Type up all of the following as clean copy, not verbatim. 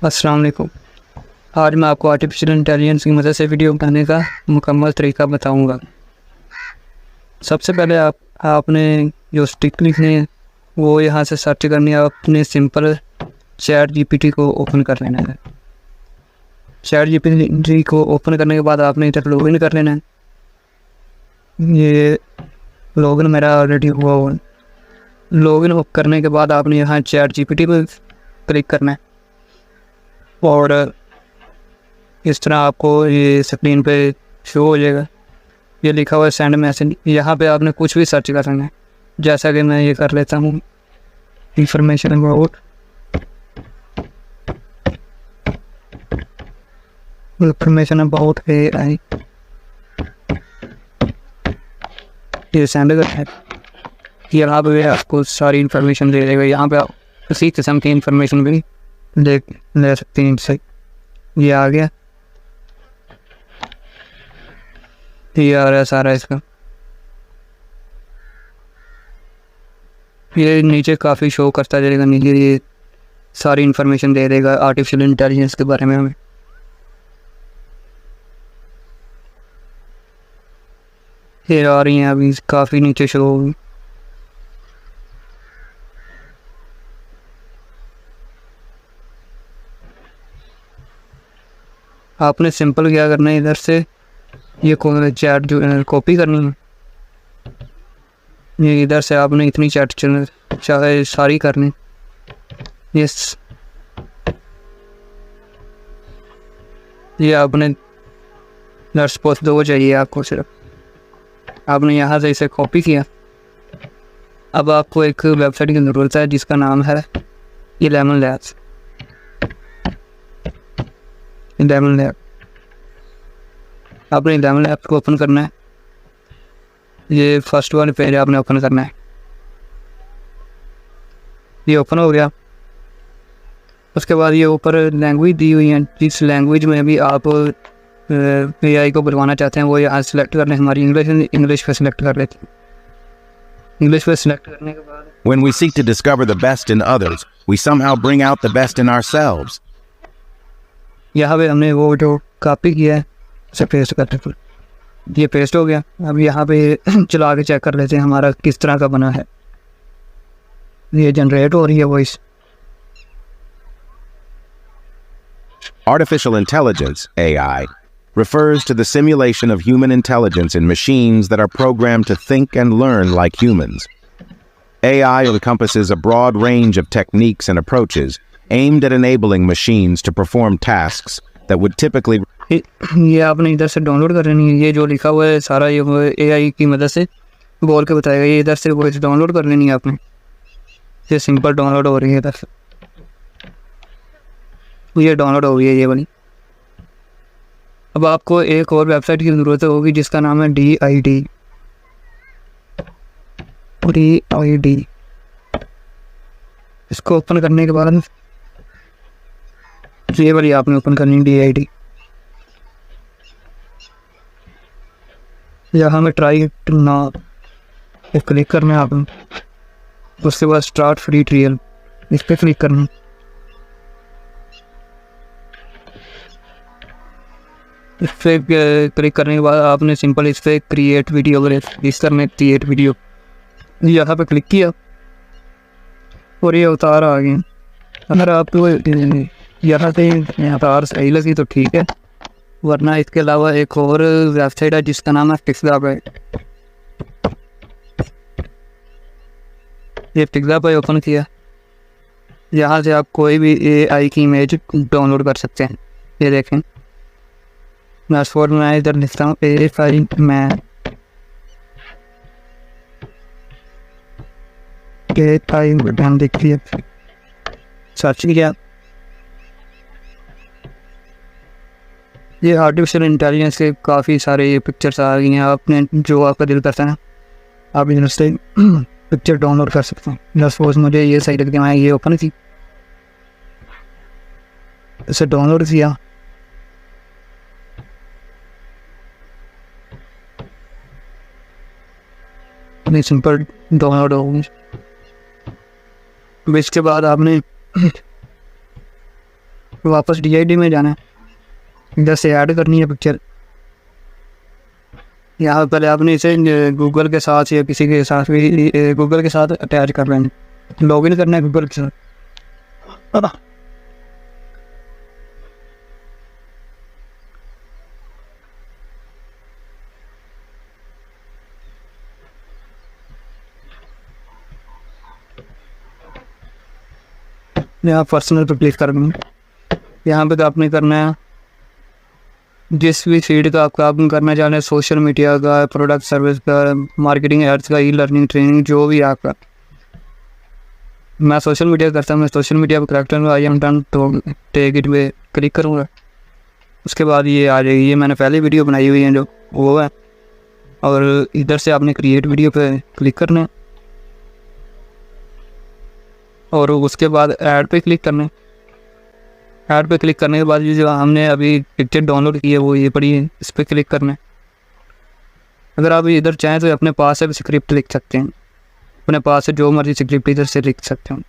अस्सलाम वालेकुम। आज मैं आपको आर्टिफिशियल इंटेलिजेंस की मदद से वीडियो बनाने का मुकम्मल तरीका बताऊंगा। सबसे पहले आपने जो स्टिक लिखनी है वो यहाँ से सर्च करनी है। अपने सिंपल चैट जीपीटी को ओपन कर लेना है। चैट जीपीटी को ओपन करने के बाद आपने इधर लॉगिन कर लेना है। ये लॉगिन मेरा ऑलरेडी हुआ हुआ है। लॉगिन करने के बाद आपने यहाँ चैट जीपीटी पर क्लिक करना है और इस तरह आपको ये स्क्रीन पे शो हो जाएगा। ये लिखा हुआ है सेंड मैसेज। यहाँ पे आपने कुछ भी सर्च करना है, जैसा कि मैं ये कर लेता हूँ इंफॉर्मेशन अबाउट AI। ये सेंड करना है। यहाँ पे आपको सारी इंफॉर्मेशन दे देगा। यहाँ पे आप किसी किस्म की इंफॉर्मेशन भी ले सकते हैं इनसे। ये आ गया, ये आ रहा है सारा इसका। ये नीचे काफ़ी शो करता जाएगा, नीचे ये सारी इंफॉर्मेशन दे देगा आर्टिफिशियल इंटेलिजेंस के बारे में हमें। ये आ रही हैं अभी काफ़ी नीचे शो होगी। आपने सिंपल क्या करना है, इधर से ये चैट जो कॉपी करनी है। ये इधर से आपने इतनी चैट चाहे सारी करनी। ये आपने नर्स पोस्ट दो चाहिए आपको, सिर्फ आपने यहाँ से इसे कॉपी किया। अब आपको एक वेबसाइट की ज़रूरत है जिसका नाम है इलेवन लैब्स। आपने इलेवन लैब्स को ओपन करना है। ये फर्स्ट वाले पेज आपने ओपन करना है। ये ओपन हो गया। उसके बाद ये ऊपर लैंग्वेज दी हुई है, जिस लैंग्वेज में भी आप AI को बुलवाना चाहते हैं वो यहाँ सेलेक्ट कर लें। हमारी इंग्लिश पे सेलेक्ट कर लेते हैं। इंग्लिश पे सेलेक्ट करने के बाद When we seek to discover the best in others, we somehow bring out the best in ourselves. यहाँ पे हमने वो जो कॉपी किया है उसे पेस्ट करते हैं। ये पेस्ट हो गया। अब यहाँ पे चला के चेक कर लेते हैं हमारा किस तरह का बना है। ये जनरेट हो रही है voice. Artificial intelligence, AI, refers to the simulation of human intelligence in machines that are programmed to think and learn like humans. AI encompasses a broad range of techniques and approaches aimed at enabling machines to perform tasks that would typically ये आपने इधर से download कर लेनी है। ये जो लिखा हुआ है सारा ये AI की मदद से बोल के बताएगा। ये इधर से वॉइस डाउनलोड कर लेनी है आपने। ये सिंपल डाउनलोड हो रही है इधर से। ये डाउनलोड हो रही है ये वाली। अब आपको एक और वेबसाइट की ज़रूरत होगी जिसका नाम है DID। इसको ओपन करने के बाद ये वाली आपने ओपन करनी है DID। यहाँ में ट्राई ना क्लिक करना है आपने। उसके बाद स्टार्ट फ्री ट्रायल इस पर क्लिक करना। इस पर क्लिक करने के बाद आपने सिंपल इस पर क्रिएट वीडियो इस करने क्रिएट वीडियो यहाँ पे क्लिक किया और ये उतार आ गया। अगर आपको यहाँ से उतार सही लगी तो ठीक है, वरना इसके अलावा एक और वेबसाइट है जिसका नाम है पिक्सलैब है। ये पिक्सलैब पे ओपन किया। यहाँ से आप कोई भी AI की इमेज डाउनलोड कर सकते हैं। ये देखें, मैं इधर लिखता हूँ AI मैन देख लिया, सर्च किया। ये आर्टिफिशियल इंटेलिजेंस के काफ़ी सारे पिक्चर्स आ गई हैं। आपने जो आपका दिल करता है आप इधर से पिक्चर डाउनलोड कर सकते हैं। सपोज मुझे ये सही लगती है, ये ओपन की इसे डाउनलोड किया। सिंपल डाउनलोड होगी। इसके बाद आपने वापस DID में जाना है, इधर से ऐड करनी है पिक्चर। यहाँ पहले आपने इसे गूगल के साथ या किसी के साथ भी गूगल के साथ अटैच कर लेना, लॉगिन करना है गूगल के साथ। यहाँ पर्सनल पर क्लिक करना, यहाँ पे आपने करना है जिस भी फील्ड का आपने करना चाह रहे हैं, सोशल मीडिया का, प्रोडक्ट सर्विस का, मार्केटिंग एड्स का, ई लर्निंग ट्रेनिंग, जो भी आपका। मैं सोशल मीडिया करता हूँ, मैं सोशल मीडिया पर करेक्टर आई एम डन तो टेक इट पे क्लिक करूँगा। उसके बाद ये आ जाएगी, ये मैंने पहले वीडियो बनाई हुई है जो वो है, और इधर से आपने क्रिएट वीडियो पे क्लिक करना है और उसके बाद ऐड पे क्लिक करना है। ऐड पे क्लिक करने के बाद ये जो हमने अभी पिक्चर डाउनलोड की है वो ये पड़ी है, इस पर क्लिक करना है। अगर आप इधर चाहें तो अपने पास से भी स्क्रिप्ट लिख सकते हैं, अपने पास से जो मर्जी स्क्रिप्ट इधर से लिख सकते हैं।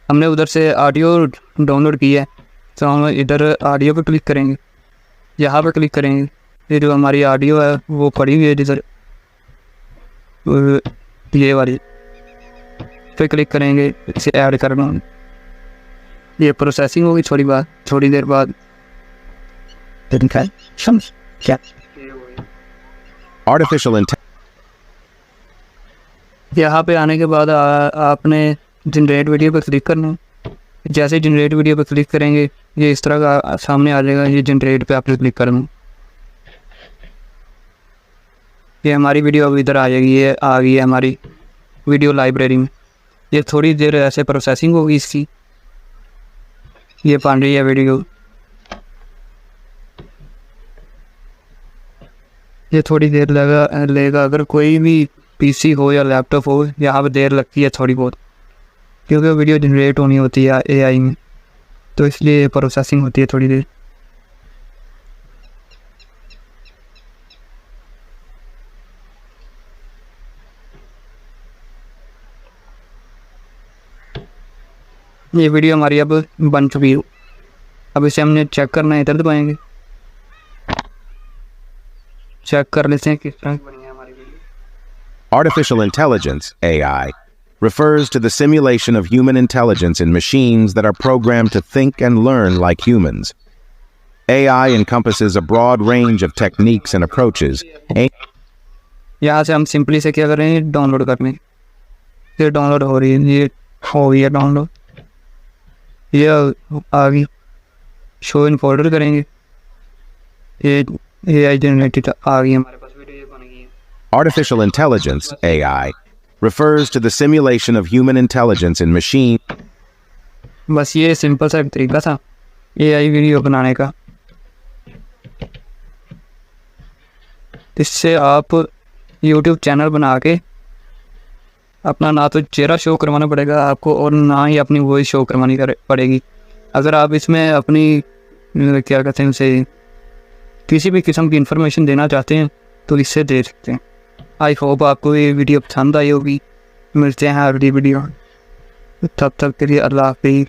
हमने उधर से ऑडियो डाउनलोड की है तो हम इधर ऑडियो पे क्लिक करेंगे, यहाँ पे क्लिक करेंगे, ये जो हमारी ऑडियो है वो पड़ी हुई है इधर, ये वाली पे क्लिक करेंगे, इसे ऐड करना। ये प्रोसेसिंग होगी थोड़ी देर बाद। क्या Artificial intelligence. यहाँ पे आने के बाद आपने जनरेट वीडियो पे क्लिक करना है। जैसे जनरेट वीडियो पे क्लिक करेंगे ये इस तरह का सामने आ जाएगा, ये जनरेट पे आपने क्लिक करना। ये हमारी वीडियो अब इधर आ जाएगी, ये आ गई है हमारी वीडियो लाइब्रेरी में। ये थोड़ी देर ऐसे प्रोसेसिंग होगी इसकी, ये बन रही है वीडियो। ये थोड़ी देर लेगा। अगर कोई भी PC हो या लैपटॉप हो, यहाँ पे देर लगती है थोड़ी बहुत, क्योंकि वीडियो जनरेट होनी होती है AI में, तो इसलिए प्रोसेसिंग होती है थोड़ी देर। ये वीडियो हमारी अब बन चुकी है। अब इसे हमने चेक करना है, इधर दबाएंगे, चेक कर लेते हैं किस तरह की बनी है हमारी video. Artificial intelligence, AI, refers to the simulation of human intelligence in machines that are programmed to think and learn like humans. AI encompasses a broad range of techniques and approaches. यहाँ से हम simply से क्या करें, download करने। ये download हो रही है, ये हो गई है डाउनलोड, ये आ गई। शो इन फोल्डर करेंगे, ये AI जनरेटेड आ गई हमारे पास वीडियो, ये बन गई है। Artificial intelligence, AI, refers to the simulation of human intelligence in machine. बस ये सिंपल सा तरीका था AI वीडियो बनाने का। इससे आप YouTube चैनल बना के अपना ना तो चेहरा शो करवाना पड़ेगा आपको और ना ही अपनी वॉइस शो करवानी पड़ेगी। अगर आप इसमें अपनी क्या कहते हैं उसे किसी भी किस्म की इंफॉर्मेशन देना चाहते हैं तो इससे दे सकते हैं। आई होप आपको ये वीडियो पसंद आई होगी। मिलते हैं अगली वीडियो, तब तक के लिए अल्लाह हाफिज़।